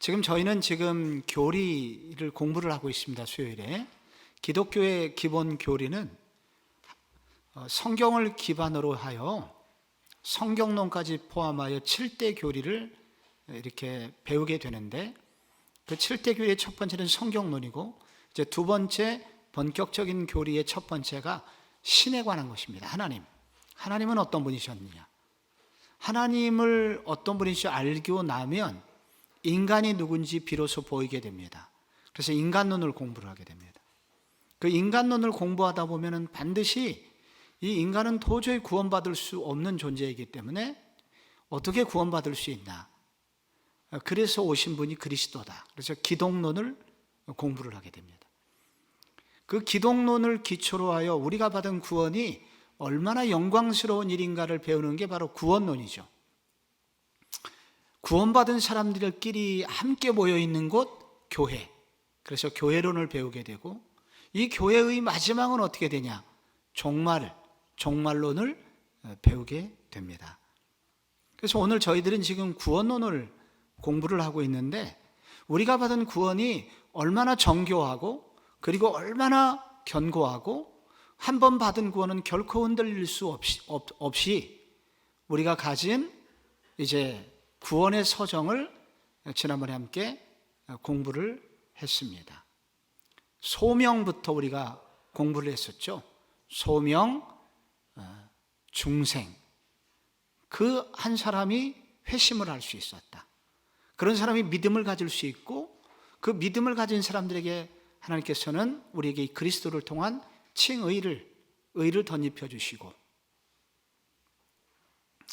저희는 교리를 공부를 하고 있습니다. 수요일에. 기독교의 기본 교리는 성경을 기반으로 하여 성경론까지 포함하여 7대 교리를 이렇게 배우게 되는데, 그 7대 교리의 첫 번째는 성경론이고, 이제 두 번째 본격적인 교리의 첫 번째가 신에 관한 것입니다. 하나님은 어떤 분이셨느냐, 하나님을 어떤 분인지 알고 나면 인간이 누군지 비로소 보이게 됩니다. 그래서 인간론을 공부를 하게 됩니다. 그 인간론을 공부하다 보면 반드시 이 인간은 도저히 구원받을 수 없는 존재이기 때문에 어떻게 구원받을 수 있나, 그래서 오신 분이 그리스도다. 그래서 기독론을 공부를 하게 됩니다. 그 기독론을 기초로 하여 우리가 받은 구원이 얼마나 영광스러운 일인가를 배우는 게 바로 구원론이죠. 구원받은 사람들끼리 함께 모여 있는 곳, 교회. 그래서 교회론을 배우게 되고, 이 교회의 마지막은 어떻게 되냐, 종말론을 배우게 됩니다. 그래서 오늘 저희들은 지금 구원론을 공부를 하고 있는데, 우리가 받은 구원이 얼마나 정교하고 그리고 얼마나 견고하고, 한 번 받은 구원은 결코 흔들릴 수 없이 우리가 가진 이제 구원의 서정을 지난번에 함께 공부를 했습니다. 소명부터 우리가 공부를 했었죠. 소명, 중생, 그 한 사람이 회심을 할 수 있었다. 그런 사람이 믿음을 가질 수 있고, 그 믿음을 가진 사람들에게 하나님께서는 우리에게 그리스도를 통한 칭의를 덧입혀 주시고,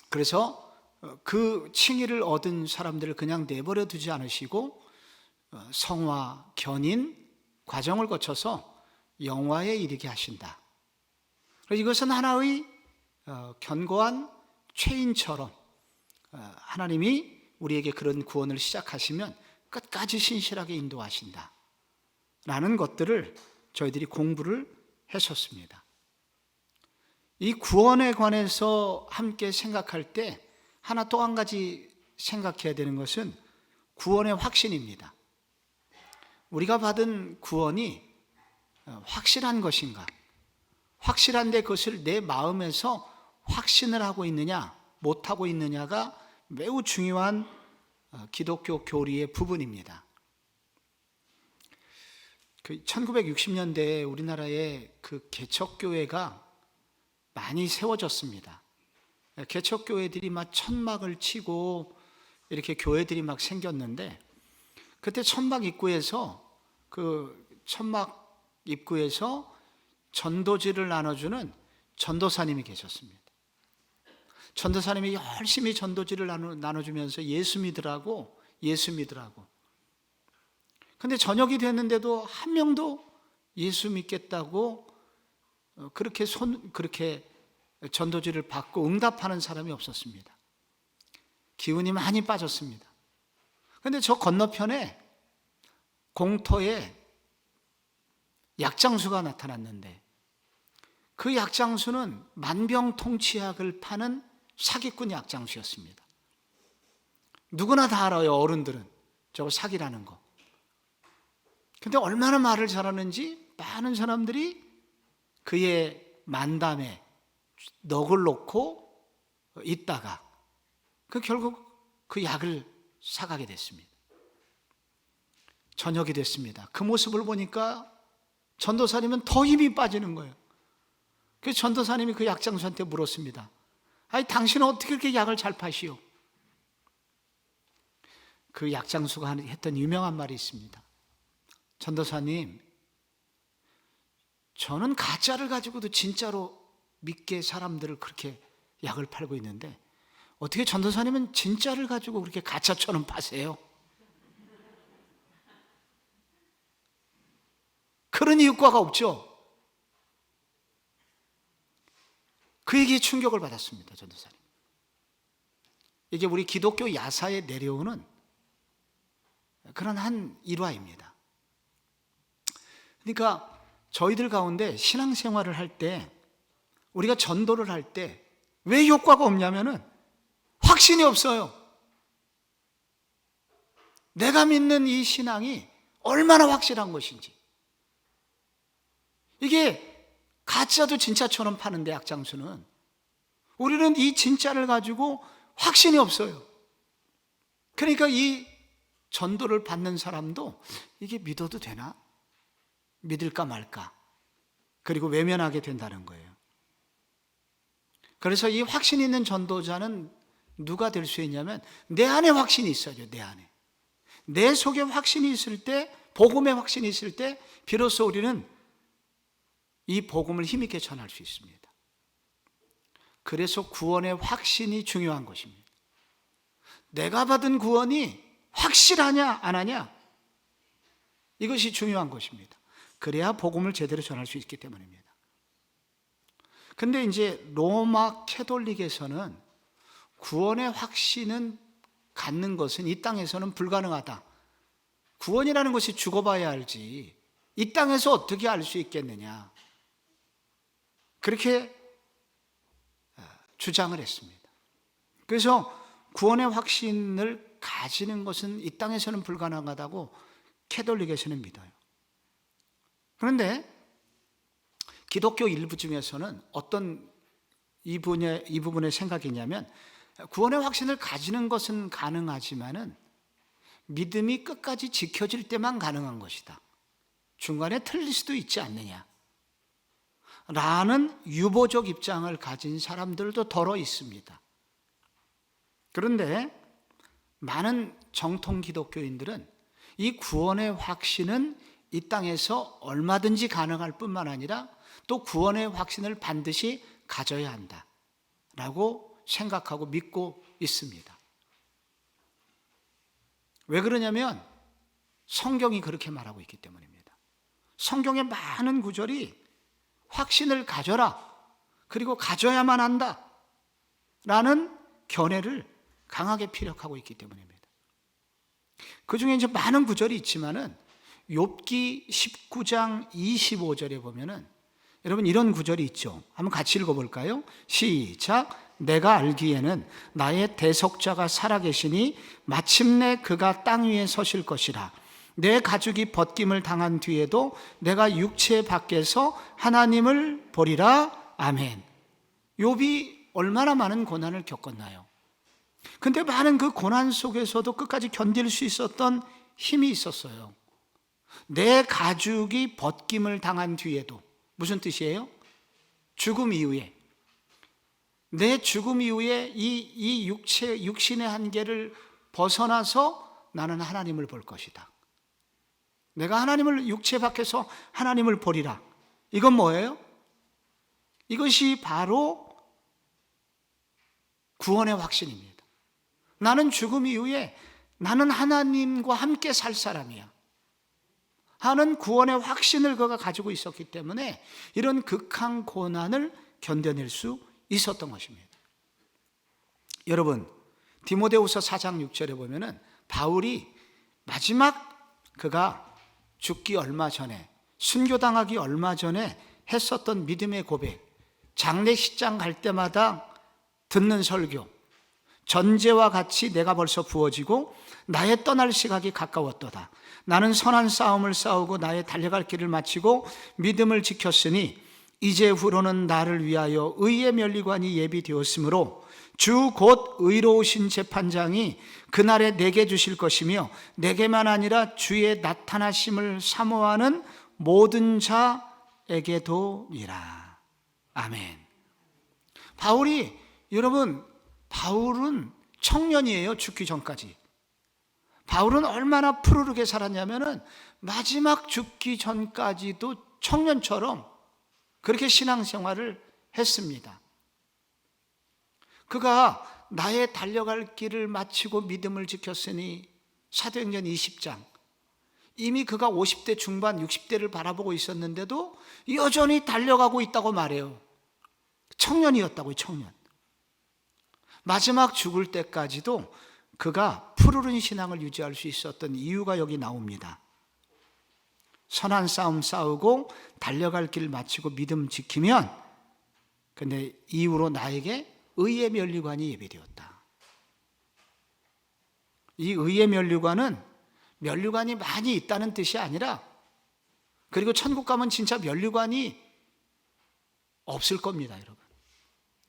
그래서 그 칭의를 얻은 사람들을 그냥 내버려 두지 않으시고 성화, 견인 과정을 거쳐서 영화에 이르게 하신다. 그래서 이것은 하나의 견고한 체인처럼 하나님이 우리에게 그런 구원을 시작하시면 끝까지 신실하게 인도하신다 라는 것들을 저희들이 공부를 했었습니다. 이 구원에 관해서 함께 생각할 때 하나 또 한 가지 생각해야 되는 것은 구원의 확신입니다. 우리가 받은 구원이 확실한 것인가, 확실한데 그것을 내 마음에서 확신을 하고 있느냐 못하고 있느냐가 매우 중요한 기독교 교리의 부분입니다. 1960년대에 우리나라에 그 개척교회가 많이 세워졌습니다. 개척교회들이 막 천막을 치고 이렇게 교회들이 막 생겼는데, 그때 천막 입구에서 전도지를 나눠주는 전도사님이 계셨습니다. 전도사님이 열심히 전도지를 나눠주면서 예수 믿으라고. 근데 저녁이 됐는데도 한 명도 예수 믿겠다고 그렇게 전도지를 받고 응답하는 사람이 없었습니다. 기운이 많이 빠졌습니다. 그런데 저 건너편에 공터에 약장수가 나타났는데, 그 약장수는 만병통치약을 파는 사기꾼 약장수였습니다. 누구나 다 알아요, 어른들은. 저거 사기라는 거. 근데 얼마나 말을 잘하는지 많은 사람들이 그의 만담에 넋을 놓고 있다가 결국 그 약을 사가게 됐습니다. 저녁이 됐습니다. 그 모습을 보니까 전도사님은 더 힘이 빠지는 거예요. 그래서 전도사님이 그 약장수한테 물었습니다. 아니, 당신은 어떻게 그렇게 약을 잘 파시오? 그 약장수가 했던 유명한 말이 있습니다. 전도사님, 저는 가짜를 가지고도 진짜로 믿게 사람들을 그렇게 약을 팔고 있는데, 어떻게 전도사님은 진짜를 가지고 그렇게 가짜처럼 파세요? 그런 효과가 없죠. 그 얘기에 충격을 받았습니다, 전도사님. 이게 우리 기독교 야사에 내려오는 그런 한 일화입니다. 그러니까 저희들 가운데 신앙생활을 할 때, 우리가 전도를 할 때 왜 효과가 없냐면은 확신이 없어요. 내가 믿는 이 신앙이 얼마나 확실한 것인지. 이게 가짜도 진짜처럼 파는데, 약장수는. 우리는 이 진짜를 가지고 확신이 없어요. 그러니까 이 전도를 받는 사람도 이게 믿어도 되나? 믿을까 말까? 그리고 외면하게 된다는 거예요. 그래서 이 확신 있는 전도자는 누가 될 수 있냐면, 내 안에 확신이 있어야죠. 내 안에. 내 속에 확신이 있을 때, 복음의 확신이 있을 때 비로소 우리는 이 복음을 힘있게 전할 수 있습니다. 그래서 구원의 확신이 중요한 것입니다. 내가 받은 구원이 확실하냐 안 하냐, 이것이 중요한 것입니다. 그래야 복음을 제대로 전할 수 있기 때문입니다. 근데 이제 로마 캐톨릭에서는 구원의 확신은 갖는 것은 이 땅에서는 불가능하다. 구원이라는 것이 죽어봐야 알지 이 땅에서 어떻게 알 수 있겠느냐, 그렇게 주장을 했습니다. 그래서 구원의 확신을 가지는 것은 이 땅에서는 불가능하다고 캐톨릭에서는 믿어요. 그런데 기독교 일부 중에서는 어떤 이 부분의 생각이 있냐면, 구원의 확신을 가지는 것은 가능하지만은 믿음이 끝까지 지켜질 때만 가능한 것이다. 중간에 틀릴 수도 있지 않느냐 라는 유보적 입장을 가진 사람들도 더러 있습니다. 그런데 많은 정통 기독교인들은 이 구원의 확신은 이 땅에서 얼마든지 가능할 뿐만 아니라 또 구원의 확신을 반드시 가져야 한다 라고 생각하고 믿고 있습니다. 왜 그러냐면 성경이 그렇게 말하고 있기 때문입니다. 성경의 많은 구절이 확신을 가져라, 그리고 가져야만 한다 라는 견해를 강하게 피력하고 있기 때문입니다. 그 중에 이제 많은 구절이 있지만은 욥기 19장 25절에 보면은 여러분 이런 구절이 있죠. 한번 같이 읽어볼까요? 시작. 내가 알기에는 나의 대속자가 살아계시니 마침내 그가 땅 위에 서실 것이라. 내 가죽이 벗김을 당한 뒤에도 내가 육체 밖에서 하나님을 보리라. 아멘. 욥이 얼마나 많은 고난을 겪었나요? 근데 많은 그 고난 속에서도 끝까지 견딜 수 있었던 힘이 있었어요. 내 가죽이 벗김을 당한 뒤에도, 무슨 뜻이에요? 죽음 이후에, 내 죽음 이후에 이 육신의 한계를 벗어나서 나는 하나님을 볼 것이다. 내가 하나님을, 육체 밖에서 하나님을 보리라. 이건 뭐예요? 이것이 바로 구원의 확신입니다. 나는 죽음 이후에 나는 하나님과 함께 살 사람이야 하는 구원의 확신을 그가 가지고 있었기 때문에 이런 극한 고난을 견뎌낼 수 있었던 것입니다. 여러분, 디모데후서 4장 6절에 보면은 바울이 마지막 그가 죽기 얼마 전에, 순교당하기 얼마 전에 했었던 믿음의 고백, 장례식장 갈 때마다 듣는 설교, 전제와 같이 내가 벌써 부어지고 나의 떠날 시각이 가까웠도다. 나는 선한 싸움을 싸우고 나의 달려갈 길을 마치고 믿음을 지켰으니 이제후로는 나를 위하여 의의 면류관이 예비되었으므로 주 곧 의로우신 재판장이 그날에 내게 주실 것이며 내게만 아니라 주의 나타나심을 사모하는 모든 자에게도니라. 아멘. 바울은 청년이에요. 죽기 전까지. 바울은 얼마나 푸르르게 살았냐면은 마지막 죽기 전까지도 청년처럼 그렇게 신앙생활을 했습니다. 그가 나의 달려갈 길을 마치고 믿음을 지켰으니, 사도행전 20장, 이미 그가 50대 중반 60대를 바라보고 있었는데도 여전히 달려가고 있다고 말해요. 청년이었다고요. 청년. 마지막 죽을 때까지도 그가 푸르른 신앙을 유지할 수 있었던 이유가 여기 나옵니다. 선한 싸움 싸우고 달려갈 길 마치고 믿음 지키면, 근데 이후로 나에게 의의 면류관이 예비되었다. 이 의의 면류관은 면류관이 많이 있다는 뜻이 아니라, 그리고 천국 가면 진짜 면류관이 없을 겁니다, 여러분.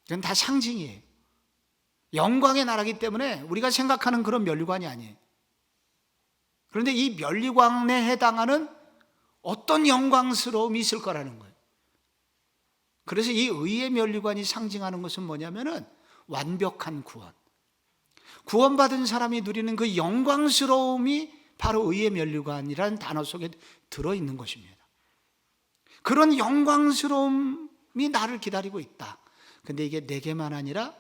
이건 다 상징이에요. 영광의 나라이기 때문에 우리가 생각하는 그런 면류관이 아니에요. 그런데 이 면류관에 해당하는 어떤 영광스러움이 있을 거라는 거예요. 그래서 이 의의 면류관이 상징하는 것은 뭐냐면은 완벽한 구원. 구원받은 사람이 누리는 그 영광스러움이 바로 의의 면류관이라는 단어 속에 들어있는 것입니다. 그런 영광스러움이 나를 기다리고 있다. 근데 이게 내게만 아니라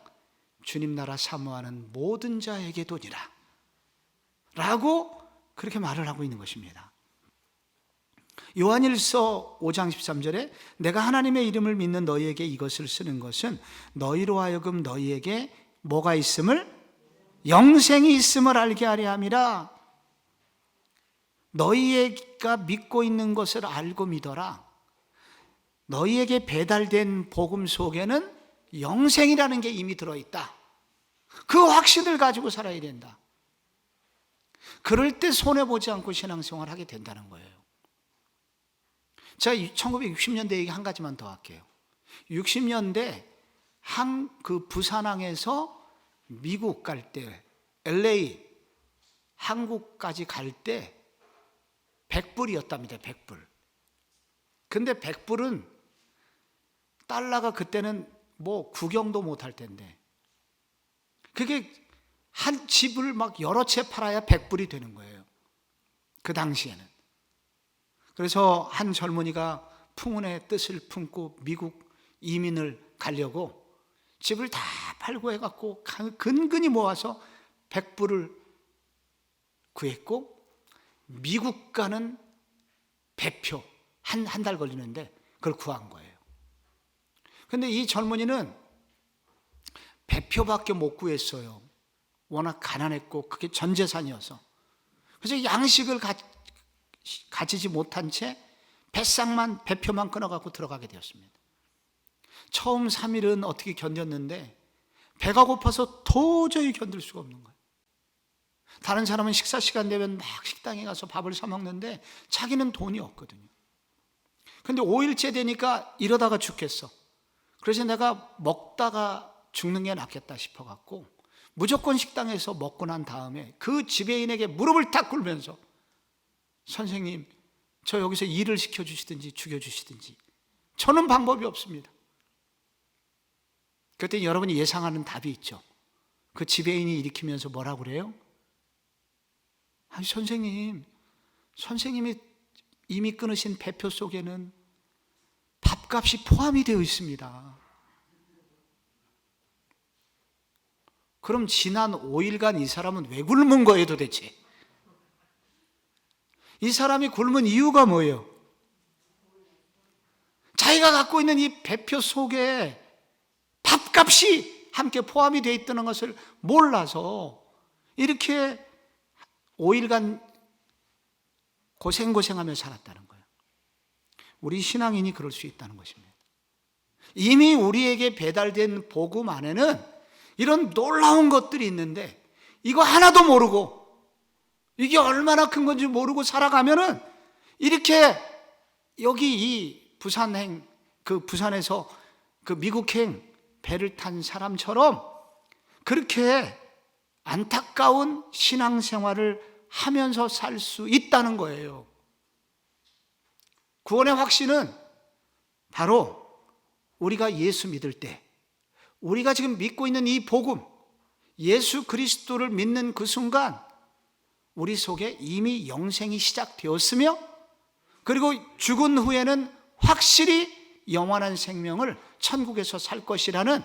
주님 나라 사모하는 모든 자에게도니라 라고 그렇게 말을 하고 있는 것입니다. 요한일서 5장 13절에 내가 하나님의 이름을 믿는 너희에게 이것을 쓰는 것은 너희로 하여금 너희에게 뭐가 있음을? 영생이 있음을 알게 하려 함이라. 너희가 믿고 있는 것을 알고 믿어라. 너희에게 배달된 복음 속에는 영생이라는 게 이미 들어있다. 그 확신을 가지고 살아야 된다. 그럴 때 손해보지 않고 신앙생활을 하게 된다는 거예요. 제가 1960년대 얘기 한 가지만 더 할게요. 60년대 부산항에서 미국 갈 때, LA, 한국까지 갈 때 100불이었답니다. 100불. 근데 100불은 달러가 그때는 뭐 구경도 못할 텐데, 그게 한 집을 막 여러 채 팔아야 100불이 되는 거예요. 그 당시에는. 그래서 한 젊은이가 풍운의 뜻을 품고 미국 이민을 가려고 집을 다 팔고 해갖고 근근히 모아서 100불을 구했고, 미국 가는 배표 한 달 걸리는데 그걸 구한 거예요. 근데 이 젊은이는 배표밖에 못 구했어요. 워낙 가난했고 그게 전 재산이어서. 그래서 양식을 가지지 못한 채 배표만 끊어갖고 들어가게 되었습니다. 처음 3일은 어떻게 견뎠는데 배가 고파서 도저히 견딜 수가 없는 거예요. 다른 사람은 식사 시간 되면 막 식당에 가서 밥을 사 먹는데 자기는 돈이 없거든요. 근데 5일째 되니까 이러다가 죽겠어. 그래서 내가 먹다가 죽는 게 낫겠다 싶어갖고 무조건 식당에서 먹고 난 다음에 그 지배인에게 무릎을 탁 꿇으면서 선생님, 저 여기서 일을 시켜주시든지 죽여주시든지 저는 방법이 없습니다. 그때 여러분이 예상하는 답이 있죠. 그 지배인이 일으키면서 뭐라고 그래요? 아니 선생님이 이미 끊으신 배표 속에는 밥값이 포함이 되어 있습니다. 그럼 지난 5일간 이 사람은 왜 굶은 거예요 도대체? 이 사람이 굶은 이유가 뭐예요? 자기가 갖고 있는 이 배표 속에 밥값이 함께 포함이 되어 있다는 것을 몰라서 이렇게 5일간 고생하며 살았다는 거예요. 우리 신앙인이 그럴 수 있다는 것입니다. 이미 우리에게 배달된 복음 안에는 이런 놀라운 것들이 있는데 이거 하나도 모르고 이게 얼마나 큰 건지 모르고 살아가면은 이렇게 여기 이 부산에서 그 미국행 배를 탄 사람처럼 그렇게 안타까운 신앙생활을 하면서 살 수 있다는 거예요. 구원의 확신은 바로 우리가 예수 믿을 때, 우리가 지금 믿고 있는 이 복음, 예수 그리스도를 믿는 그 순간 우리 속에 이미 영생이 시작되었으며, 그리고 죽은 후에는 확실히 영원한 생명을 천국에서 살 것이라는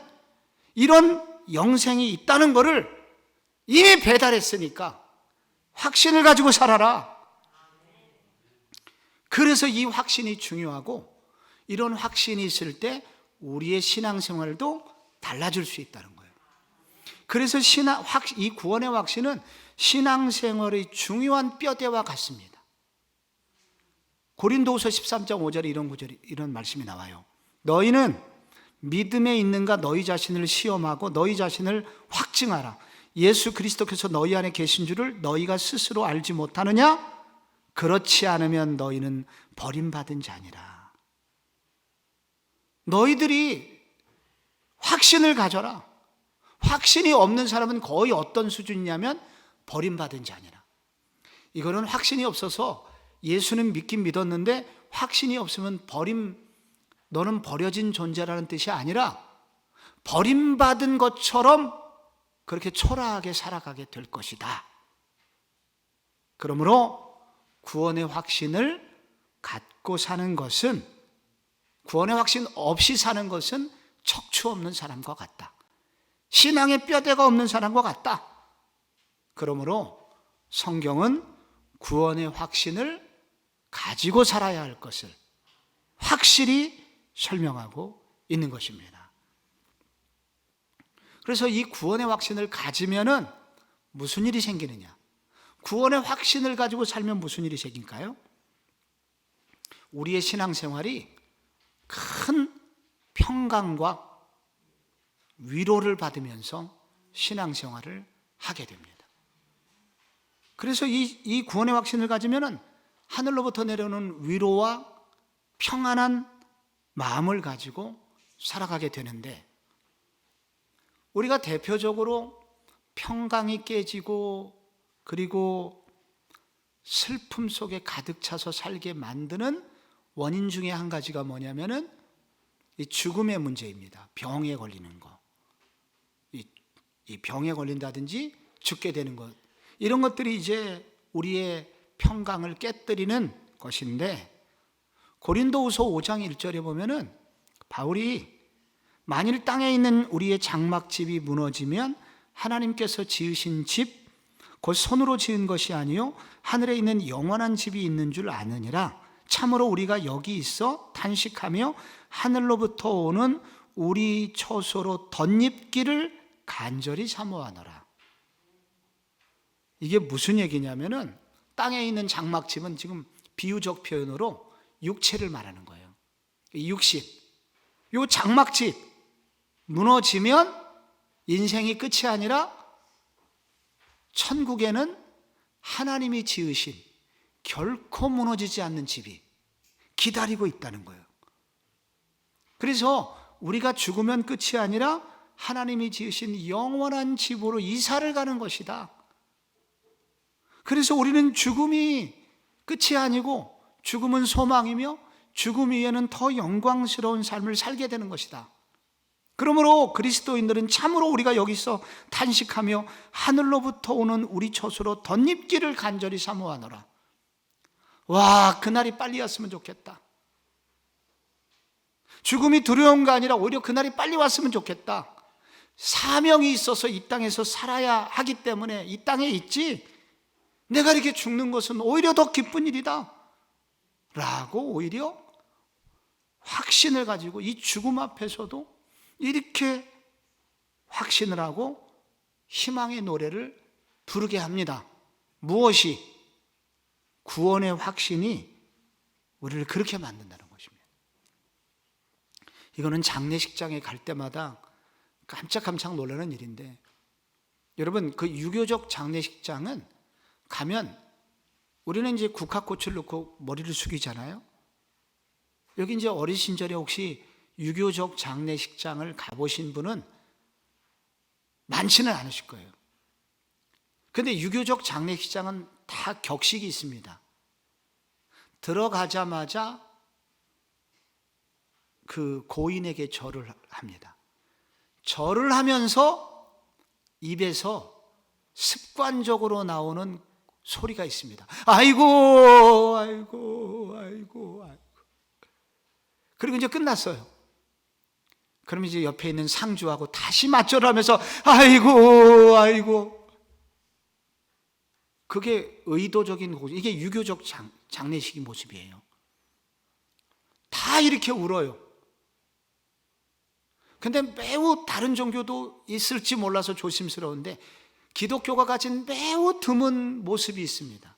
이런 영생이 있다는 것을 이미 배달했으니까 확신을 가지고 살아라. 그래서 이 확신이 중요하고, 이런 확신이 있을 때 우리의 신앙생활도 달라질 수 있다는 거예요. 그래서 이 구원의 확신은 신앙생활의 중요한 뼈대와 같습니다. 고린도후서 13장 5절에 이런 말씀이 나와요. 너희는 믿음에 있는가 너희 자신을 시험하고 너희 자신을 확증하라. 예수 그리스도께서 너희 안에 계신 줄을 너희가 스스로 알지 못하느냐? 그렇지 않으면 너희는 버림받은 자니라. 너희들이 확신을 가져라. 확신이 없는 사람은 거의 어떤 수준이냐면 버림받은 자니라. 이거는 확신이 없어서 예수는 믿긴 믿었는데 확신이 없으면 너는 버려진 존재라는 뜻이 아니라 버림받은 것처럼 그렇게 초라하게 살아가게 될 것이다. 그러므로 구원의 확신을 갖고 사는 것은, 구원의 확신 없이 사는 것은 척추 없는 사람과 같다. 신앙의 뼈대가 없는 사람과 같다. 그러므로 성경은 구원의 확신을 가지고 살아야 할 것을 확실히 설명하고 있는 것입니다. 그래서 이 구원의 확신을 가지면은 무슨 일이 생기느냐? 구원의 확신을 가지고 살면 무슨 일이 생길까요? 우리의 신앙생활이 큰 평강과 위로를 받으면서 신앙생활을 하게 됩니다. 그래서 이 구원의 확신을 가지면은 하늘로부터 내려오는 위로와 평안한 마음을 가지고 살아가게 되는데, 우리가 대표적으로 평강이 깨지고 그리고 슬픔 속에 가득 차서 살게 만드는 원인 중에 한 가지가 뭐냐면은 이 죽음의 문제입니다. 병에 걸리는 거, 이 병에 걸린다든지 죽게 되는 것, 이런 것들이 이제 우리의 평강을 깨뜨리는 것인데, 고린도후서 5장 1절에 보면은 바울이 만일 땅에 있는 우리의 장막집이 무너지면 하나님께서 지으신 집 곧 손으로 지은 것이 아니요 하늘에 있는 영원한 집이 있는 줄 아느니라. 참으로 우리가 여기 있어 탄식하며 하늘로부터 오는 우리 처소로 덧입기를 간절히 사모하노라. 이게 무슨 얘기냐면은 땅에 있는 장막집은 지금 비유적 표현으로 육체를 말하는 거예요. 육신, 이 장막집 무너지면 인생이 끝이 아니라 천국에는 하나님이 지으신 결코 무너지지 않는 집이 기다리고 있다는 거예요. 그래서 우리가 죽으면 끝이 아니라 하나님이 지으신 영원한 집으로 이사를 가는 것이다. 그래서 우리는 죽음이 끝이 아니고 죽음은 소망이며 죽음 위에는 더 영광스러운 삶을 살게 되는 것이다. 그러므로 그리스도인들은 참으로 우리가 여기서 탄식하며 하늘로부터 오는 우리 처소로 덧입기를 간절히 사모하노라. 와, 그날이 빨리 왔으면 좋겠다. 죽음이 두려운 게 아니라 오히려 그날이 빨리 왔으면 좋겠다. 사명이 있어서 이 땅에서 살아야 하기 때문에 이 땅에 있지, 내가 이렇게 죽는 것은 오히려 더 기쁜 일이다 라고 오히려 확신을 가지고 이 죽음 앞에서도 이렇게 확신을 하고 희망의 노래를 부르게 합니다. 무엇이? 구원의 확신이 우리를 그렇게 만든다는 것입니다. 이거는 장례식장에 갈 때마다 깜짝깜짝 놀라는 일인데, 여러분 그 유교적 장례식장은 가면 우리는 이제 국화꽃을 넣고 머리를 숙이잖아요. 여기 이제 어린 시절에 혹시 유교적 장례식장을 가보신 분은 많지는 않으실 거예요. 그런데 유교적 장례식장은 다 격식이 있습니다. 들어가자마자 그 고인에게 절을 합니다. 절을 하면서 입에서 습관적으로 나오는 소리가 있습니다. 아이고, 아이고, 아이고, 아이고. 그리고 이제 끝났어요. 그럼 이제 옆에 있는 상주하고 다시 맞절을 하면서 아이고, 아이고. 그게 의도적인 모습, 이게 유교적 장례식의 모습이에요. 다 이렇게 울어요. 근데 매우 다른 종교도 있을지 몰라서 조심스러운데 기독교가 가진 매우 드문 모습이 있습니다.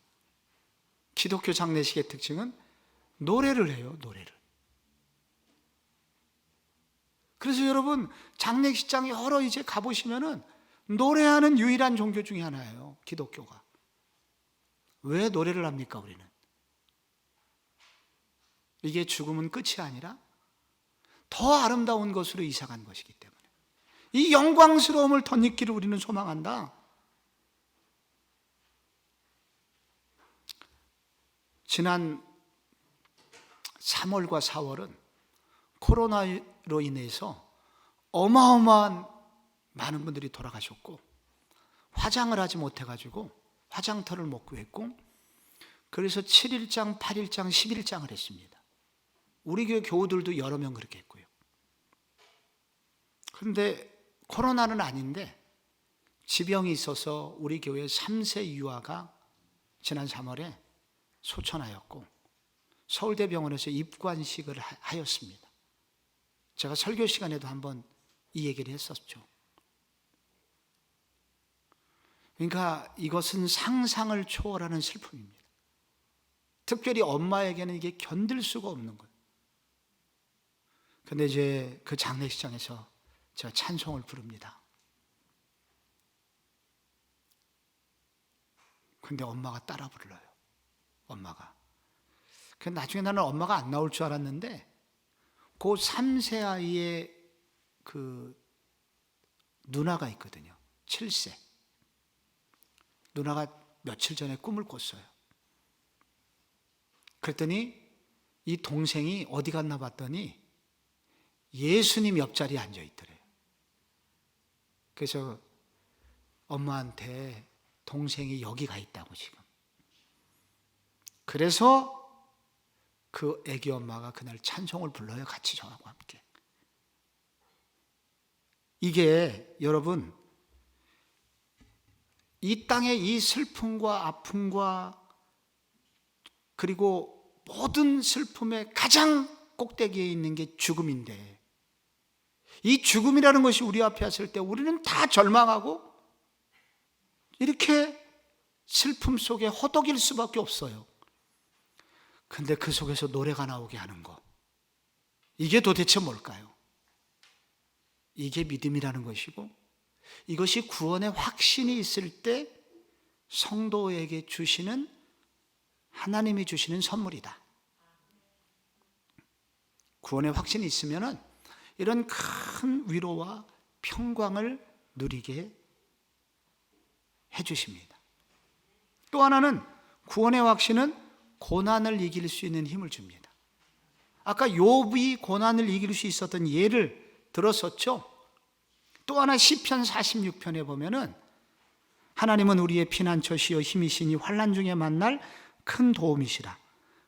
기독교 장례식의 특징은 노래를 해요, 노래를. 그래서 여러분 장례식장 여러 이제 가보시면은 노래하는 유일한 종교 중에 하나예요, 기독교가. 왜 노래를 합니까, 우리는? 이게 죽음은 끝이 아니라 더 아름다운 것으로 이사간 것이기 때문에 이 영광스러움을 덧입기를 우리는 소망한다. 지난 3월과 4월은 코로나로 인해서 어마어마한 많은 분들이 돌아가셨고, 화장을 하지 못해가지고 화장터를 못 구했고, 그래서 7일장, 8일장, 10일장을 했습니다. 우리 교회 교우들도 여러 명 그렇게 했고요. 그런데 코로나는 아닌데 지병이 있어서 우리 교회 3세 유아가 지난 3월에 소천하였고 서울대병원에서 입관식을 하였습니다. 제가 설교 시간에도 한번 이 얘기를 했었죠. 그러니까 이것은 상상을 초월하는 슬픔입니다. 특별히 엄마에게는 이게 견딜 수가 없는 거예요. 근데 이제 그 장례식장에서 제가 찬송을 부릅니다. 근데 엄마가 따라 불러요. 엄마가. 그 나중에 나는 엄마가 안 나올 줄 알았는데 그 3세 아이의 그 누나가 있거든요. 7세. 누나가 며칠 전에 꿈을 꿨어요. 그랬더니 이 동생이 어디 갔나 봤더니 예수님 옆자리에 앉아 있더래요. 그래서 엄마한테 동생이 여기 가 있다고 지금. 그래서 그 애기 엄마가 그날 찬송을 불러요. 같이 저하고 함께. 이게 여러분, 이 땅의 이 슬픔과 아픔과 그리고 모든 슬픔의 가장 꼭대기에 있는 게 죽음인데, 이 죽음이라는 것이 우리 앞에 왔을 때 우리는 다 절망하고 이렇게 슬픔 속에 허덕일 수밖에 없어요. 근데 그 속에서 노래가 나오게 하는 거, 이게 도대체 뭘까요? 이게 믿음이라는 것이고, 이것이 구원의 확신이 있을 때 성도에게 주시는, 하나님이 주시는 선물이다. 구원의 확신이 있으면은 이런 큰 위로와 평강을 누리게 해주십니다. 또 하나는 구원의 확신은 고난을 이길 수 있는 힘을 줍니다. 아까 욥이 고난을 이길 수 있었던 예를 들었었죠. 또 하나 시편 46편에 보면은 하나님은 우리의 피난처시요 힘이시니 환난 중에 만날 큰 도움이시라.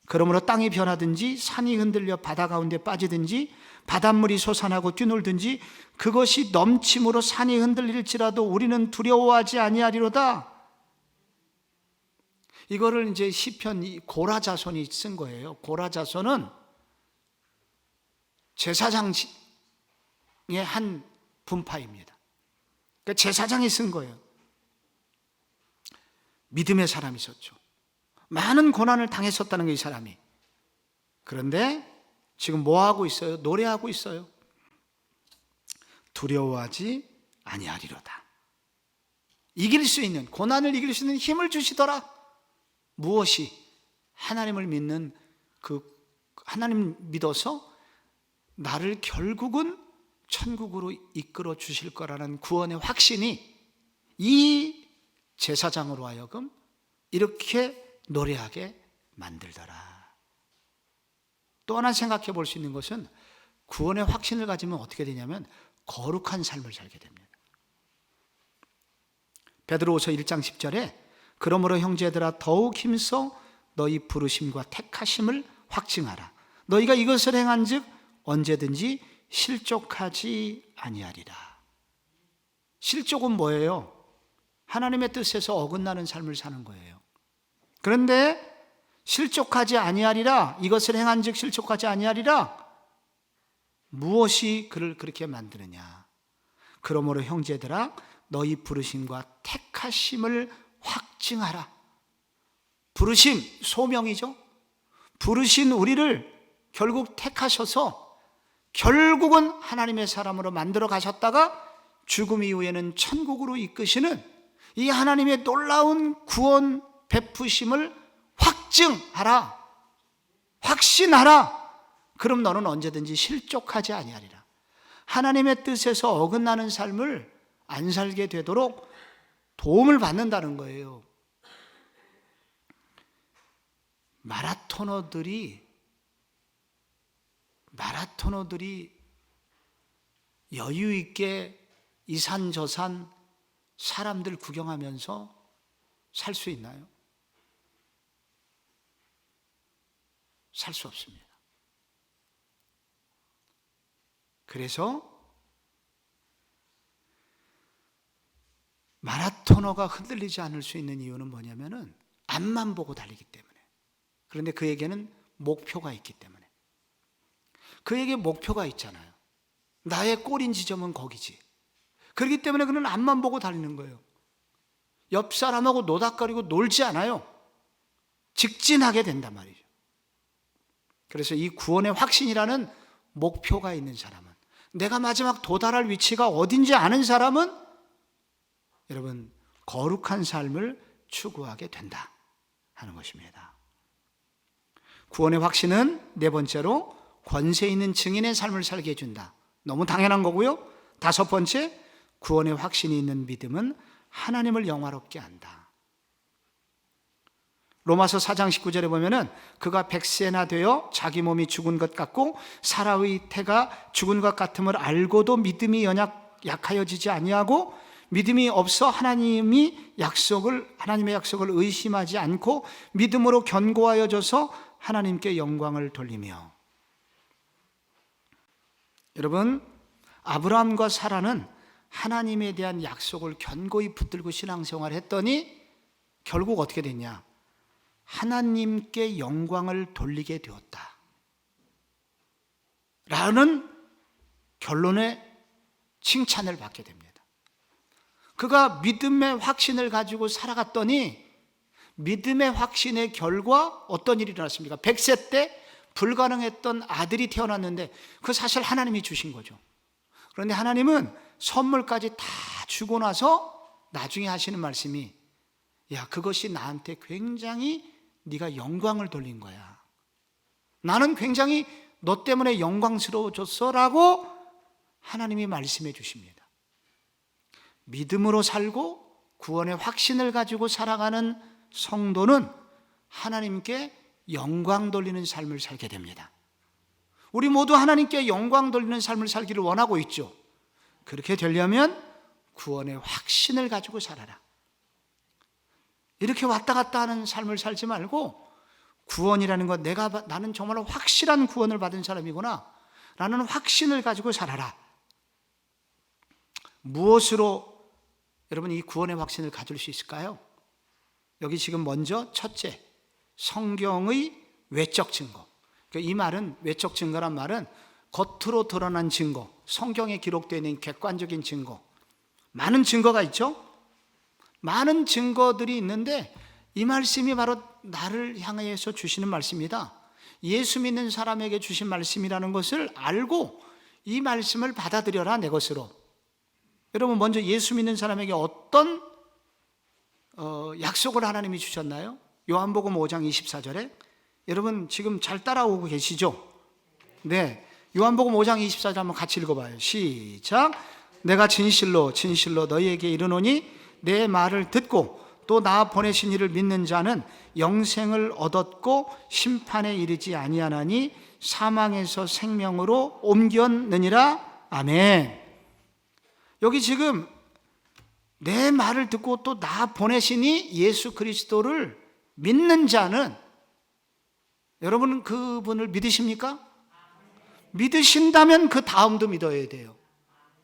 그러므로 땅이 변하든지 산이 흔들려 바다 가운데 빠지든지 바닷물이 솟아나고 뛰놀든지 그것이 넘침으로 산이 흔들릴지라도 우리는 두려워하지 아니하리로다. 이거를 이제 시편 고라자손이 쓴 거예요. 고라자손은 제사장의 한 분파입니다. 그러니까 제사장이 쓴 거예요. 믿음의 사람이 있었죠. 많은 고난을 당했었다는 거예요, 이 사람이. 그런데 지금 뭐 하고 있어요? 노래하고 있어요. 두려워하지 아니하리로다. 이길 수 있는, 고난을 이길 수 있는 힘을 주시더라. 무엇이? 하나님을 믿는, 하나님 믿어서 나를 결국은 천국으로 이끌어 주실 거라는 구원의 확신이 이 제사장으로 하여금 이렇게 노래하게 만들더라. 또 하나 생각해 볼 수 있는 것은 구원의 확신을 가지면 어떻게 되냐면 거룩한 삶을 살게 됩니다. 베드로후서 1장 10절에 그러므로 형제들아 더욱 힘써 너희 부르심과 택하심을 확증하라. 너희가 이것을 행한즉 언제든지 실족하지 아니하리라. 실족은 뭐예요? 하나님의 뜻에서 어긋나는 삶을 사는 거예요. 그런데 실족하지 아니하리라, 이것을 행한즉 실족하지 아니하리라. 무엇이 그를 그렇게 만드느냐? 그러므로 형제들아 너희 부르심과 택하심을 확증하라. 부르심, 소명이죠. 부르신 우리를 결국 택하셔서 결국은 하나님의 사람으로 만들어 가셨다가 죽음 이후에는 천국으로 이끄시는 이 하나님의 놀라운 구원 베푸심을 확증하라, 확신하라. 그럼 너는 언제든지 실족하지 아니하리라. 하나님의 뜻에서 어긋나는 삶을 안 살게 되도록 도움을 받는다는 거예요. 마라토너들이 여유 있게 이 산 저 산 사람들 구경하면서 살 수 있나요? 살 수 없습니다. 그래서 마라토너가 흔들리지 않을 수 있는 이유는 뭐냐면은 앞만 보고 달리기 때문에. 그런데 그에게는 목표가 있기 때문에. 그에게 목표가 있잖아요. 나의 꼬린 지점은 거기지. 그렇기 때문에 그는 앞만 보고 달리는 거예요. 옆 사람하고 노닥거리고 놀지 않아요. 직진하게 된단 말이죠. 그래서 이 구원의 확신이라는 목표가 있는 사람은, 내가 마지막 도달할 위치가 어딘지 아는 사람은 여러분 거룩한 삶을 추구하게 된다 하는 것입니다. 구원의 확신은 네 번째로 권세 있는 증인의 삶을 살게 해준다. 너무 당연한 거고요. 다섯 번째, 구원의 확신이 있는 믿음은 하나님을 영화롭게 한다. 로마서 4장 19절에 보면은 그가 100세나 되어 자기 몸이 죽은 것 같고 사라의 태가 죽은 것 같음을 알고도 믿음이 약하여지지 아니하고 믿음이 없어 하나님의 약속을 의심하지 않고 믿음으로 견고하여져서 하나님께 영광을 돌리며. 여러분, 아브라함과 사라는 하나님에 대한 약속을 견고히 붙들고 신앙생활을 했더니 결국 어떻게 됐냐? 하나님께 영광을 돌리게 되었다 라는 결론의 칭찬을 받게 됩니다. 그가 믿음의 확신을 가지고 살아갔더니 믿음의 확신의 결과 어떤 일이 일어났습니까? 100세 때 불가능했던 아들이 태어났는데 그 사실 하나님이 주신 거죠. 그런데 하나님은 선물까지 다 주고 나서 나중에 하시는 말씀이, 야, 그것이 나한테 굉장히 네가 영광을 돌린 거야. 나는 굉장히 너 때문에 영광스러워졌어 라고 하나님이 말씀해 주십니다. 믿음으로 살고 구원의 확신을 가지고 살아가는 성도는 하나님께 영광 돌리는 삶을 살게 됩니다. 우리 모두 하나님께 영광 돌리는 삶을 살기를 원하고 있죠. 그렇게 되려면 구원의 확신을 가지고 살아라. 이렇게 왔다 갔다 하는 삶을 살지 말고 구원이라는 것, 나는 정말 확실한 구원을 받은 사람이구나 라는 확신을 가지고 살아라. 무엇으로 여러분 이 구원의 확신을 가질 수 있을까요? 여기 지금 먼저 첫째, 성경의 외적 증거. 이 말은, 외적 증거란 말은 겉으로 드러난 증거, 성경에 기록되어 있는 객관적인 증거. 많은 증거가 있죠? 많은 증거들이 있는데 이 말씀이 바로 나를 향해서 주시는 말씀이다. 예수 믿는 사람에게 주신 말씀이라는 것을 알고 이 말씀을 받아들여라, 내 것으로. 여러분, 먼저 예수 믿는 사람에게 어떤 약속을 하나님이 주셨나요? 요한복음 5장 24절에 여러분 지금 잘 따라오고 계시죠? 네, 요한복음 5장 24절 한번 같이 읽어봐요. 시작. 내가 진실로 너희에게 이르노니 내 말을 듣고 또 나 보내신 이를 믿는 자는 영생을 얻었고 심판에 이르지 아니하나니 사망에서 생명으로 옮겼느니라. 아멘. 여기 지금 내 말을 듣고 또 나 보내시니 예수 그리스도를 믿는 자는, 여러분은 그분을 믿으십니까? 믿으신다면 그 다음도 믿어야 돼요.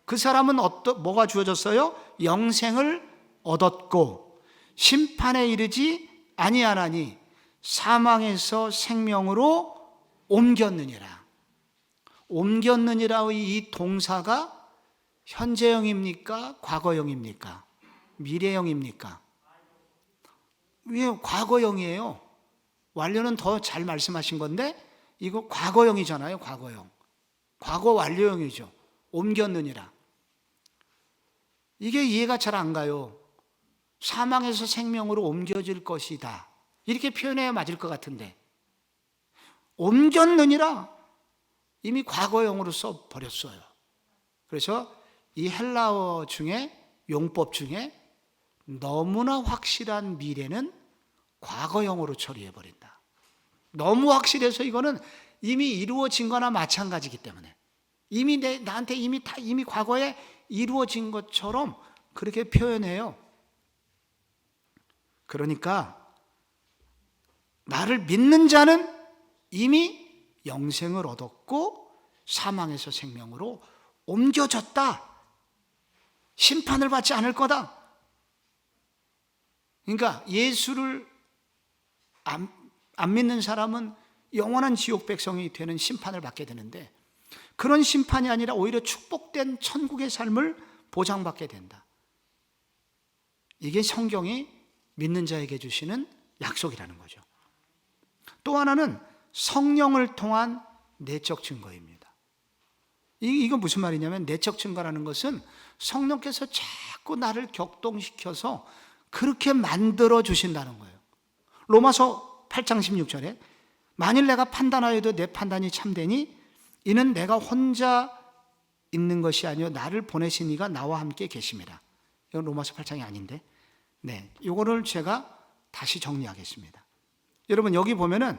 그 사람은 뭐가 주어졌어요? 영생을 얻었고 심판에 이르지 아니하나니 사망에서 생명으로 옮겼느니라. 옮겼느니라의 이 동사가 현재형입니까? 과거형입니까? 미래형입니까? 왜 과거형이에요? 완료는 더 잘 말씀하신 건데 이거 과거형이잖아요. 과거형. 과거 완료형이죠. 옮겼느니라. 이게 이해가 잘 안 가요. 사망에서 생명으로 옮겨질 것이다, 이렇게 표현해야 맞을 것 같은데, 옮겼느니라 이미 과거형으로 써버렸어요. 그래서 이 헬라어 중에, 용법 중에 너무나 확실한 미래는 과거형으로 처리해버린다. 너무 확실해서 이거는 이미 이루어진 거나 마찬가지이기 때문에, 이미 나한테 이미 과거에 이루어진 것처럼 그렇게 표현해요. 그러니까 나를 믿는 자는 이미 영생을 얻었고 사망에서 생명으로 옮겨졌다, 심판을 받지 않을 거다. 그러니까 예수를 안 믿는 사람은 영원한 지옥 백성이 되는 심판을 받게 되는데, 그런 심판이 아니라 오히려 축복된 천국의 삶을 보장받게 된다. 이게 성경이 믿는 자에게 주시는 약속이라는 거죠. 또 하나는 성령을 통한 내적 증거입니다. 이건 무슨 말이냐면, 내적 증거라는 것은 성령께서 자꾸 나를 격동시켜서 그렇게 만들어 주신다는 거예요. 로마서 8장 16절에 만일 내가 판단하여도 내 판단이 참되니 이는 내가 혼자 있는 것이 아니요 나를 보내신 이가 나와 함께 계심이라. 이건 로마서 8장이 아닌데, 이거를 제가 다시 정리하겠습니다. 여러분, 여기 보면은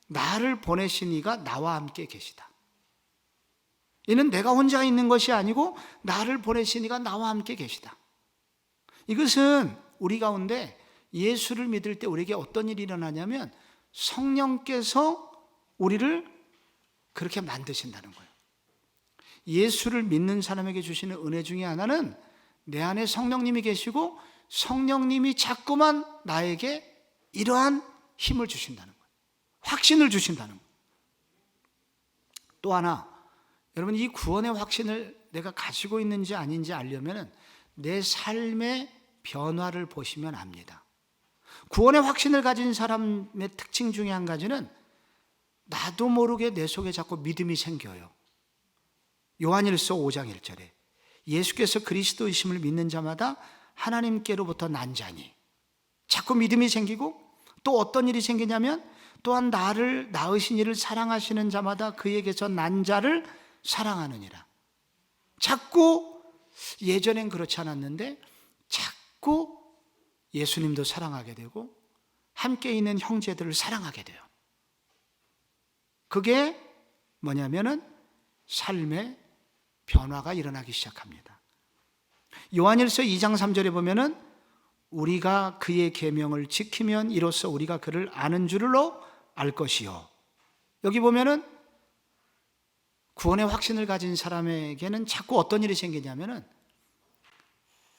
나를 보내신 이가 나와 함께 계시다. 이는 내가 혼자 있는 것이 아니고 나를 보내신 이가 나와 함께 계시다. 이것은 우리 가운데 예수를 믿을 때 우리에게 어떤 일이 일어나냐면, 성령께서 우리를 그렇게 만드신다는 거예요. 예수를 믿는 사람에게 주시는 은혜 중에 하나는 내 안에 성령님이 계시고 성령님이 자꾸만 나에게 이러한 힘을 주신다는 거예요. 확신을 주신다는 거예요. 또 하나, 여러분, 이 구원의 확신을 내가 가지고 있는지 아닌지 알려면 내 삶의 변화를 보시면 압니다. 구원의 확신을 가진 사람의 특징 중에 한 가지는 나도 모르게 내 속에 자꾸 믿음이 생겨요. 요한일서 5장 1절에 예수께서 그리스도이심을 믿는 자마다 하나님께로부터 난 자니, 자꾸 믿음이 생기고, 또 어떤 일이 생기냐면 또한 나를 낳으신 이를 사랑하시는 자마다 그에게서 난 자를 사랑하느니라. 자꾸, 예전엔 그렇지 않았는데 자꾸 예수님도 사랑하게 되고 함께 있는 형제들을 사랑하게 돼요. 그게 뭐냐면은 삶의 변화가 일어나기 시작합니다. 요한일서 2장 3절에 보면은 우리가 그의 계명을 지키면 이로써 우리가 그를 아는 줄로 알 것이요. 여기 보면은 구원의 확신을 가진 사람에게는 자꾸 어떤 일이 생기냐면은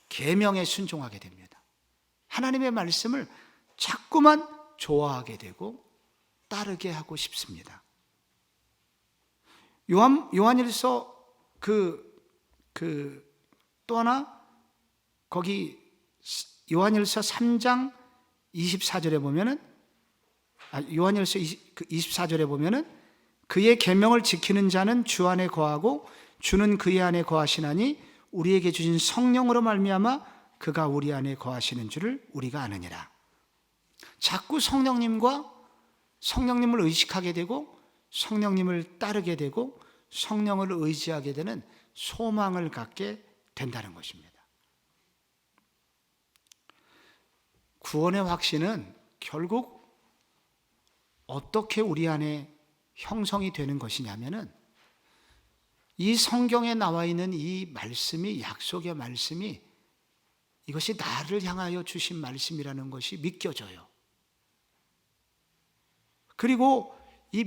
계명에 순종하게 됩니다. 하나님의 말씀을 자꾸만 좋아하게 되고 따르게 하고 싶습니다. 요한일서 또 하나, 거기 요한일서 3장 24절에 보면은, 요한일서 24절에 보면은 그의 계명을 지키는 자는 주 안에 거하고 주는 그의 안에 거하시나니 우리에게 주신 성령으로 말미암아 그가 우리 안에 거하시는 줄을 우리가 아느니라. 자꾸 성령님을 의식하게 되고 성령님을 따르게 되고 성령을 의지하게 되는 소망을 갖게 된다는 것입니다. 구원의 확신은 결국 어떻게 우리 안에 형성이 되는 것이냐면은, 이 성경에 나와 있는 이 말씀이, 약속의 말씀이, 이것이 나를 향하여 주신 말씀이라는 것이 믿겨져요. 그리고 이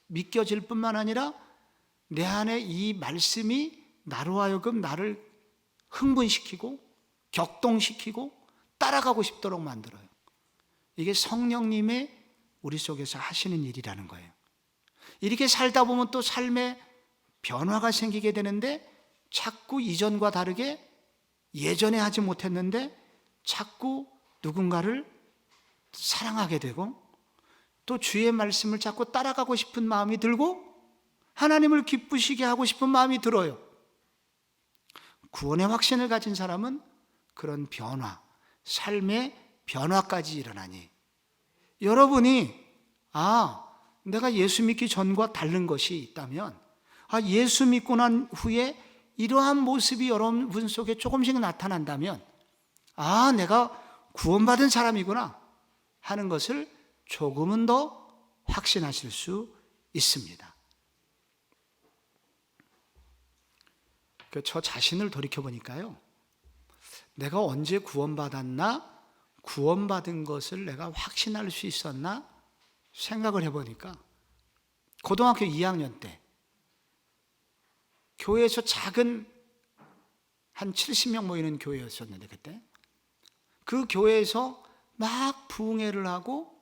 믿겨질 뿐만 아니라 내 안에 이 말씀이 나로 하여금 나를 흥분시키고 격동시키고 따라가고 싶도록 만들어요. 이게 성령님의 우리 속에서 하시는 일이라는 거예요. 이렇게 살다 보면 또 삶에 변화가 생기게 되는데, 자꾸 이전과 다르게 예전에 하지 못했는데 자꾸 누군가를 사랑하게 되고, 또 주의 말씀을 자꾸 따라가고 싶은 마음이 들고 하나님을 기쁘시게 하고 싶은 마음이 들어요. 구원의 확신을 가진 사람은 그런 변화, 삶의 변화까지 일어나니, 여러분이 내가 예수 믿기 전과 다른 것이 있다면, 예수 믿고 난 후에 이러한 모습이 여러분 속에 조금씩 나타난다면, 내가 구원받은 사람이구나 하는 것을 조금은 더 확신하실 수 있습니다. 저 자신을 돌이켜보니까요, 내가 언제 구원받았나, 구원받은 것을 내가 확신할 수 있었나 생각을 해보니까, 고등학교 2학년 때 교회에서 작은 한 70명 모이는 교회였었는데, 그때 그 교회에서 막 부흥회를 하고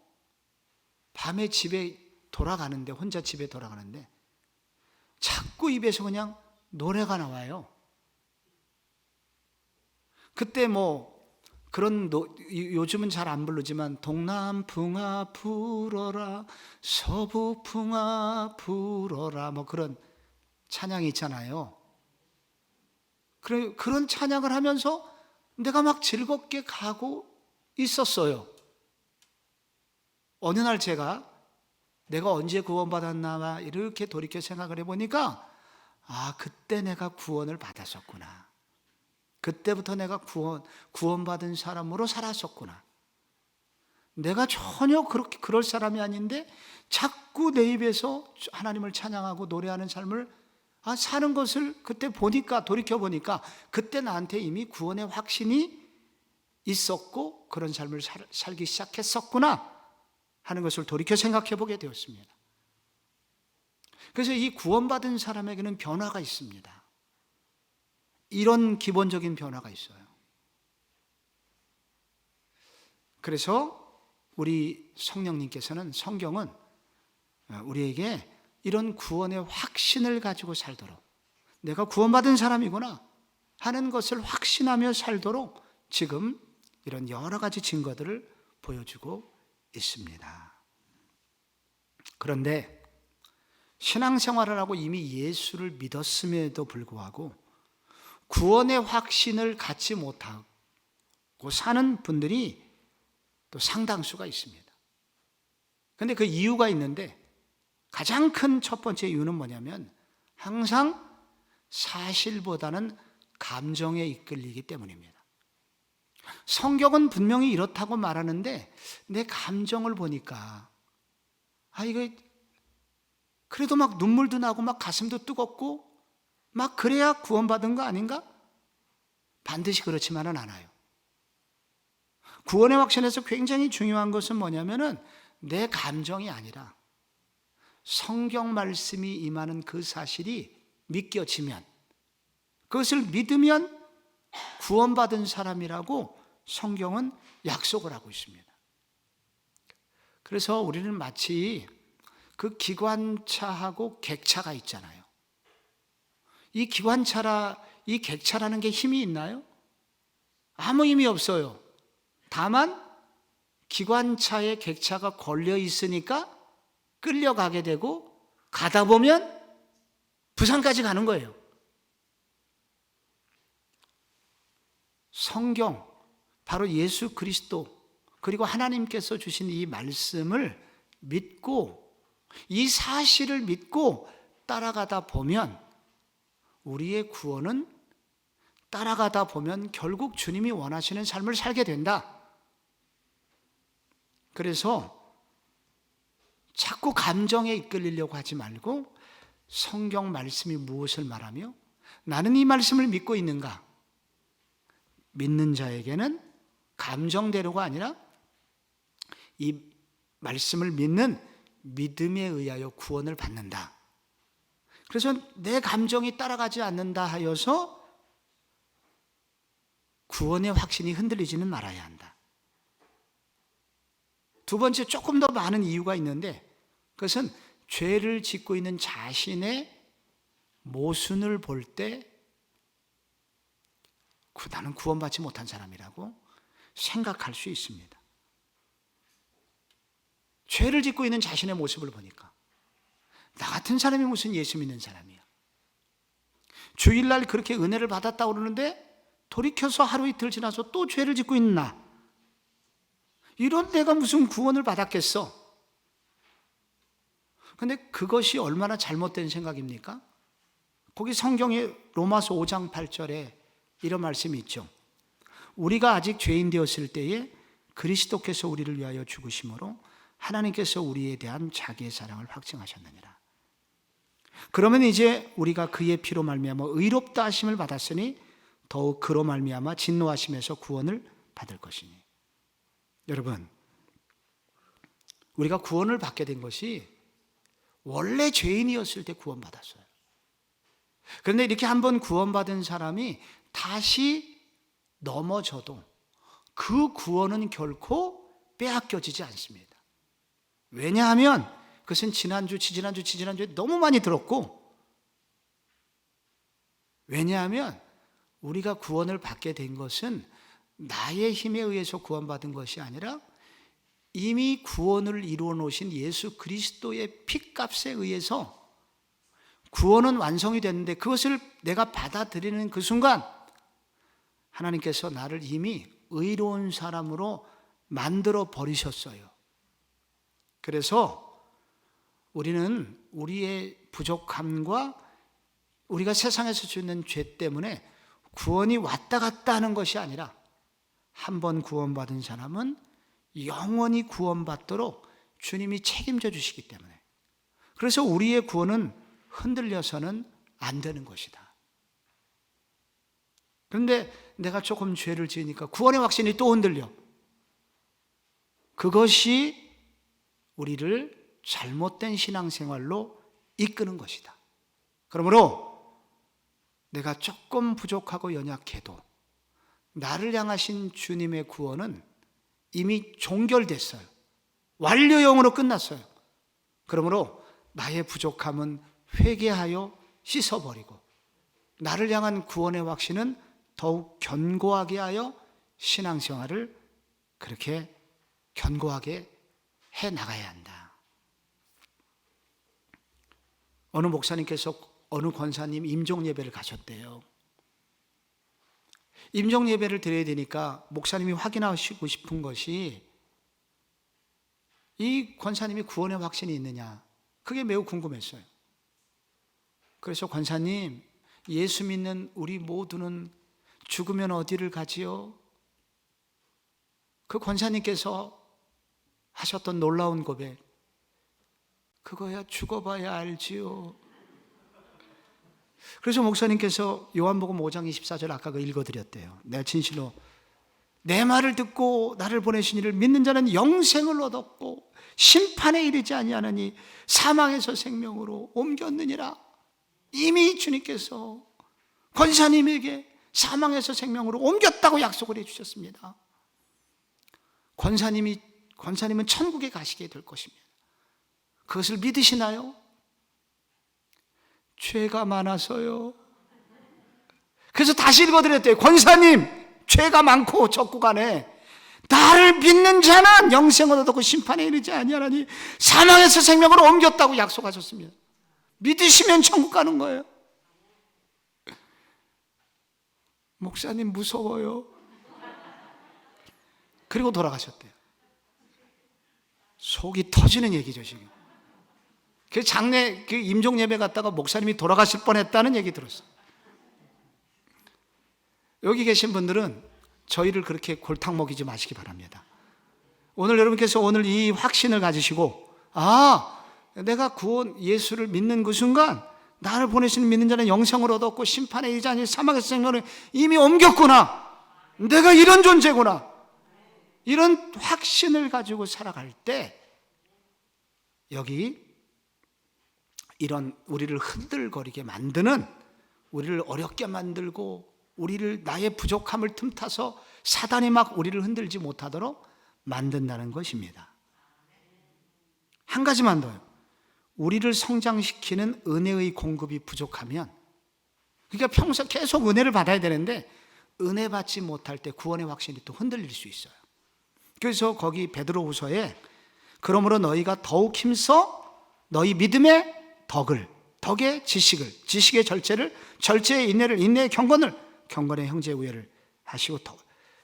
밤에 집에 돌아가는데, 혼자 집에 돌아가는데 자꾸 입에서 그냥 노래가 나와요. 그때 그런 요즘은 잘 안 부르지만 동남풍아 불어라, 서부풍아 불어라, 그런 찬양이 있잖아요. 그런 찬양을 하면서 내가 막 즐겁게 가고 있었어요. 어느 날 내가 언제 구원받았나 이렇게 돌이켜 생각을 해보니까, 그때 내가 구원을 받았었구나. 그때부터 내가 구원받은 사람으로 살았었구나. 내가 전혀 그럴 사람이 아닌데 자꾸 내 입에서 하나님을 찬양하고 노래하는 삶을 사는 것을 그때 돌이켜보니까 그때 나한테 이미 구원의 확신이 있었고 그런 삶을 살기 시작했었구나 하는 것을 돌이켜 생각해 보게 되었습니다. 그래서 이 구원받은 사람에게는 변화가 있습니다. 이런 기본적인 변화가 있어요. 그래서 우리 성령님께서는, 성경은 우리에게 이런 구원의 확신을 가지고 살도록, 내가 구원받은 사람이구나 하는 것을 확신하며 살도록 지금 이런 여러 가지 증거들을 보여주고 있습니다. 그런데 신앙생활을 하고 이미 예수를 믿었음에도 불구하고 구원의 확신을 갖지 못하고 사는 분들이 또 상당수가 있습니다. 그런데 그 이유가 있는데, 가장 큰 첫 번째 이유는 뭐냐면 항상 사실보다는 감정에 이끌리기 때문입니다. 성경은 분명히 이렇다고 말하는데 내 감정을 보니까 이거 그래도 막 눈물도 나고 막 가슴도 뜨겁고 막 그래야 구원받은 거 아닌가? 반드시 그렇지만은 않아요. 구원의 확신에서 굉장히 중요한 것은 뭐냐면은 내 감정이 아니라 성경 말씀이 임하는 그 사실이 믿겨지면, 그것을 믿으면 구원받은 사람이라고 성경은 약속을 하고 있습니다. 그래서 우리는 마치 그 기관차하고 객차가 있잖아요. 이 객차라는 게 힘이 있나요? 아무 힘이 없어요. 다만 기관차에 객차가 걸려 있으니까 끌려가게 되고, 가다 보면 부산까지 가는 거예요. 성경, 바로 예수 그리스도, 그리고 하나님께서 주신 이 말씀을 믿고, 이 사실을 믿고 따라가다 보면 우리의 구원은 따라가다 보면 결국 주님이 원하시는 삶을 살게 된다. 그래서 자꾸 감정에 이끌리려고 하지 말고 성경 말씀이 무엇을 말하며 나는 이 말씀을 믿고 있는가? 믿는 자에게는 감정대로가 아니라 이 말씀을 믿는 믿음에 의하여 구원을 받는다. 그래서 내 감정이 따라가지 않는다 하여서 구원의 확신이 흔들리지는 말아야 한다. 두 번째, 조금 더 많은 이유가 있는데, 그것은 죄를 짓고 있는 자신의 모순을 볼 때 나는 구원받지 못한 사람이라고 생각할 수 있습니다. 죄를 짓고 있는 자신의 모습을 보니까 나 같은 사람이 무슨 예수 믿는 사람이야. 주일날 그렇게 은혜를 받았다고 그러는데 돌이켜서 하루 이틀 지나서 또 죄를 짓고 있나? 이런 내가 무슨 구원을 받았겠어? 근데 그것이 얼마나 잘못된 생각입니까? 거기 성경에 로마서 5장 8절에 이런 말씀이 있죠. 우리가 아직 죄인 되었을 때에 그리스도께서 우리를 위하여 죽으심으로 하나님께서 우리에 대한 자기의 사랑을 확증하셨느니라. 그러면 이제 우리가 그의 피로 말미암아 의롭다 하심을 받았으니 더욱 그로 말미암아 진노하심에서 구원을 받을 것이니. 여러분, 우리가 구원을 받게 된 것이 원래 죄인이었을 때 구원받았어요. 그런데 이렇게 한번 구원받은 사람이 다시 넘어져도 그 구원은 결코 빼앗겨지지 않습니다. 왜냐하면 그것은 지지난주에 너무 많이 들었고, 왜냐하면 우리가 구원을 받게 된 것은 나의 힘에 의해서 구원받은 것이 아니라 이미 구원을 이루어 놓으신 예수 그리스도의 피값에 의해서 구원은 완성이 됐는데, 그것을 내가 받아들이는 그 순간 하나님께서 나를 이미 의로운 사람으로 만들어 버리셨어요. 그래서 우리는 우리의 부족함과 우리가 세상에서 짓는 죄 때문에 구원이 왔다 갔다 하는 것이 아니라, 한 번 구원받은 사람은 영원히 구원받도록 주님이 책임져 주시기 때문에, 그래서 우리의 구원은 흔들려서는 안 되는 것이다. 그런데 내가 조금 죄를 지으니까 구원의 확신이 또 흔들려. 그것이 우리를 잘못된 신앙생활로 이끄는 것이다. 그러므로 내가 조금 부족하고 연약해도 나를 향하신 주님의 구원은 이미 종결됐어요. 완료형으로 끝났어요. 그러므로 나의 부족함은 회개하여 씻어버리고, 나를 향한 구원의 확신은 더욱 견고하게 하여 신앙생활을 그렇게 견고하게 해 나가야 한다. 어느 목사님께서 어느 권사님 임종 예배를 가셨대요. 임종 예배를 드려야 되니까 목사님이 확인하시고 싶은 것이 이 권사님이 구원의 확신이 있느냐, 그게 매우 궁금했어요. 그래서 권사님, 예수 믿는 우리 모두는 죽으면 어디를 가지요? 그 권사님께서 하셨던 놀라운 고백, 그거야 죽어봐야 알지요. 그래서 목사님께서 요한복음 5장 24절 아까 그 읽어드렸대요. 내가 진실로 내 말을 듣고 나를 보내신 이를 믿는 자는 영생을 얻었고 심판에 이르지 아니하느니 사망에서 생명으로 옮겼느니라. 이미 주님께서 권사님에게 사망에서 생명으로 옮겼다고 약속을 해주셨습니다. 권사님은 천국에 가시게 될 것입니다. 그것을 믿으시나요? 죄가 많아서요. 그래서 다시 읽어드렸대요. 권사님, 죄가 많고 적국 안에 나를 믿는 자는 영생을 얻고 심판에 이르지 아니하나니 사망에서 생명으로 옮겼다고 약속하셨습니다. 믿으시면 천국 가는 거예요. 목사님 무서워요. 그리고 돌아가셨대요. 속이 터지는 얘기죠 지금. 그 장례, 그 임종 예배 갔다가 목사님이 돌아가실 뻔했다는 얘기 들었어요. 여기 계신 분들은 저희를 그렇게 골탕 먹이지 마시기 바랍니다. 오늘 여러분께서 오늘 이 확신을 가지시고, 내가 구원 예수를 믿는 그 순간 나를 보내시는 믿는 자는 영생을 얻었고 심판에 이르지 아니하니 사망에서 생명을 이미 옮겼구나. 내가 이런 존재구나. 이런 확신을 가지고 살아갈 때 여기 이런 우리를 흔들거리게 만드는, 우리를 어렵게 만들고 우리를 나의 부족함을 틈타서 사단이 막 우리를 흔들지 못하도록 만든다는 것입니다. 한 가지만 더요. 우리를 성장시키는 은혜의 공급이 부족하면, 그러니까 평생 계속 은혜를 받아야 되는데 은혜 받지 못할 때 구원의 확신이 또 흔들릴 수 있어요. 그래서 거기 베드로후서에 그러므로 너희가 더욱 힘써 너희 믿음의 덕을 덕의 지식을, 지식의 절제를, 절제의 인내를, 인내의 경건을, 경건의 형제 우애를 하시고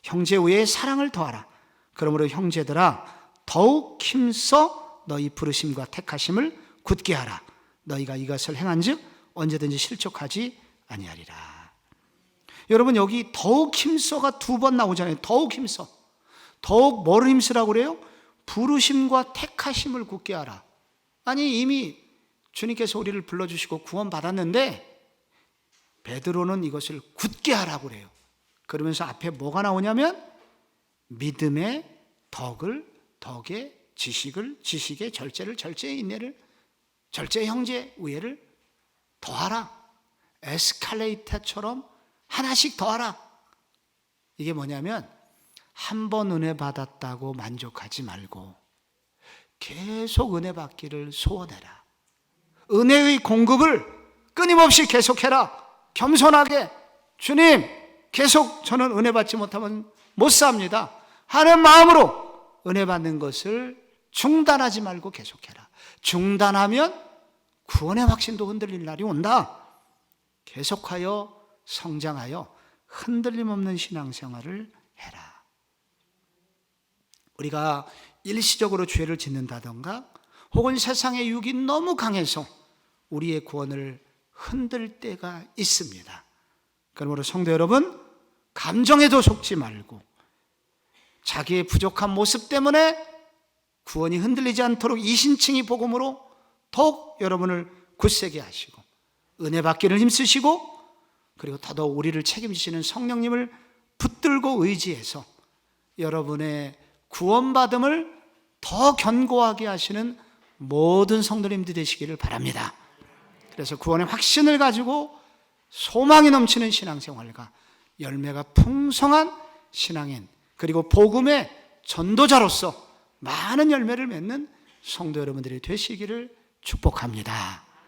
형제 우애의 사랑을 더하라. 그러므로 형제들아 더욱 힘써 너희 부르심과 택하심을 굳게 하라. 너희가 이것을 행한즉 언제든지 실족하지 아니하리라. 여러분, 여기 더욱 힘써가 두 번 나오잖아요. 더욱 힘써. 더욱 뭐를 힘쓰라고 그래요? 부르심과 택하심을 굳게 하라. 아니, 이미 주님께서 우리를 불러주시고 구원 받았는데 베드로는 이것을 굳게 하라고 그래요. 그러면서 앞에 뭐가 나오냐면 믿음의 덕을, 덕의 지식을, 지식의 절제를, 절제의 인내를, 절제의 형제 우애를 더하라. 에스컬레이터처럼 하나씩 더하라. 이게 뭐냐면 한 번 은혜 받았다고 만족하지 말고 계속 은혜 받기를 소원해라. 은혜의 공급을 끊임없이 계속해라. 겸손하게, 주님 계속 저는 은혜 받지 못하면 못 삽니다 하는 마음으로 은혜 받는 것을 중단하지 말고 계속해라. 중단하면 구원의 확신도 흔들릴 날이 온다. 계속하여 성장하여 흔들림 없는 신앙생활을 해라. 우리가 일시적으로 죄를 짓는다던가 혹은 세상의 유혹이 너무 강해서 우리의 구원을 흔들 때가 있습니다. 그러므로 성도 여러분, 감정에도 속지 말고 자기의 부족한 모습 때문에 구원이 흔들리지 않도록 이신칭의 복음으로 더욱 여러분을 굳세게 하시고 은혜 받기를 힘쓰시고 그리고 더더욱 우리를 책임지시는 성령님을 붙들고 의지해서 여러분의 구원받음을 더 견고하게 하시는 모든 성도님들 되시기를 바랍니다. 그래서 구원의 확신을 가지고 소망이 넘치는 신앙생활과 열매가 풍성한 신앙인 그리고 복음의 전도자로서 많은 열매를 맺는 성도 여러분들이 되시기를 축복합니다.